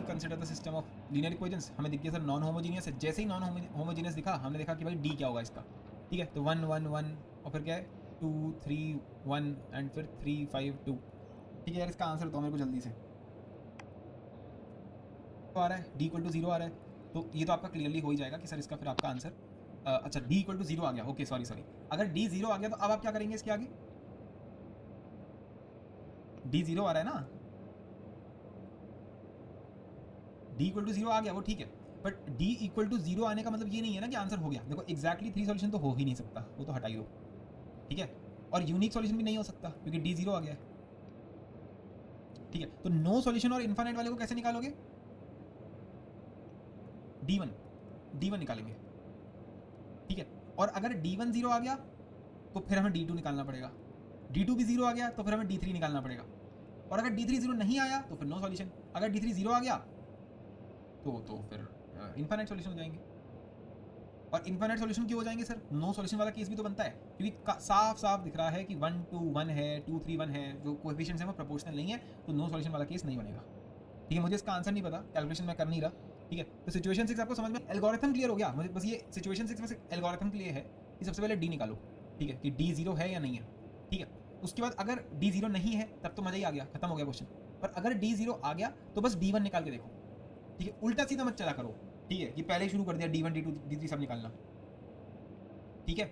Consider the system of linear equations, हमें दिख गया सर नॉन होमोजीनियस है। जैसे ही नॉन होमोजीनियस दिखा हमने देखा कि भाई डी क्या होगा इसका, ठीक है। तो 1 1 1 और फिर क्या है 2 3 1 एंड फिर 3 5 2, ठीक है यार। इसका आंसर बताओ मेरे को जल्दी से। तो आ रहा है डी इक्वल टू 0 आ रहा है, तो ये तो आपका क्लियरली हो ही जाएगा कि सर इसका फिर आपका आंसर अच्छा डी इक्वल टू 0 आ गया। ओके सॉरी सॉरी, अगर डी 0 आ गया तो अब आप क्या करेंगे इसके आगे? डी 0 आ रहा है ना, डी इक्वल टू 0 आ गया वो ठीक है, बट डी इक्वल टू 0 आने का मतलब ये नहीं है ना कि आंसर हो गया। देखो एग्जैक्टली 3 सॉल्यूशन तो हो ही नहीं सकता, वो तो हटा ही दो, ठीक है। और यूनिक सॉल्यूशन भी नहीं हो सकता क्योंकि डी 0 आ गया है, ठीक है। तो नो सॉल्यूशन और इनफाइनाइट वाले को कैसे निकालोगे? D1 निकालेंगे, ठीक है। और अगर D1 0 आ गया तो फिर हमें D2 निकालना पड़ेगा, D2 भी 0 आ गया तो फिर हमें D3 निकालना पड़ेगा, और अगर D3 0 नहीं आया तो फिर नो सॉल्यूशन। अगर D3 0 आ गया तो फिर इनफाइनाइट सॉल्यूशन हो जाएंगे। और इनफाइनाइट सॉल्यूशन क्यों हो जाएंगे सर? नो सॉल्यूशन वाला केस भी तो बनता है, क्योंकि साफ साफ दिख रहा है कि 1 2 1 है, 2 3 1 है, जो कोएफिशिएंट्स हैं वो प्रोपोर्शनल नहीं है, तो नो सॉल्यूशन वाला केस नहीं बनेगा, ठीक है। मुझे इसका आंसर नहीं पता, कैलकुलेशन मैं कर नहीं रहा, ठीक है। तो सिचुएशन 6 आपको समझ में, एल्गोरिथम क्लियर हो गया मुझे, बस ये सिचुएशन 6 में से एल्गोरिथम क्लियर है कि सबसे पहले डी निकालो, ठीक है, कि डी 0 है या नहीं है, ठीक है। उसके बाद अगर डी 0 नहीं है तब तो मजा ही आ गया, खत्म हो गया क्वेश्चन। पर अगर डी 0 आ गया तो बस D1 निकाल के देखो, ठीक है। उल्टा सीधा मत चला करो, ठीक है, कि पहले ही शुरू कर दिया D1 D2 D3 सब निकालना, ठीक है,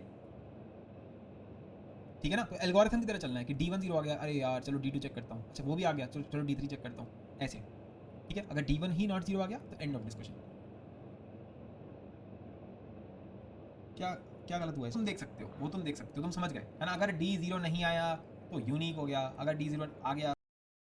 ठीक है ना। तो एल्गोरिथम की तरह चलना है कि D1 0 आ गया, अरे यार चलो D2 चेक करता हूँ, अच्छा वो भी आ गया, चलो D3 चेक करता हूँ, ऐसे, ठीक है। अगर D1 ही नॉट 0 आ गया तो एंड ऑफ डिस्कशन। क्या क्या गलत हुआ है? तुम देख सकते हो, वो तुम देख सकते हो, तुम समझ गए है ना। अगर D0 नहीं आया तो यूनिक हो गया, अगर D0 आ गया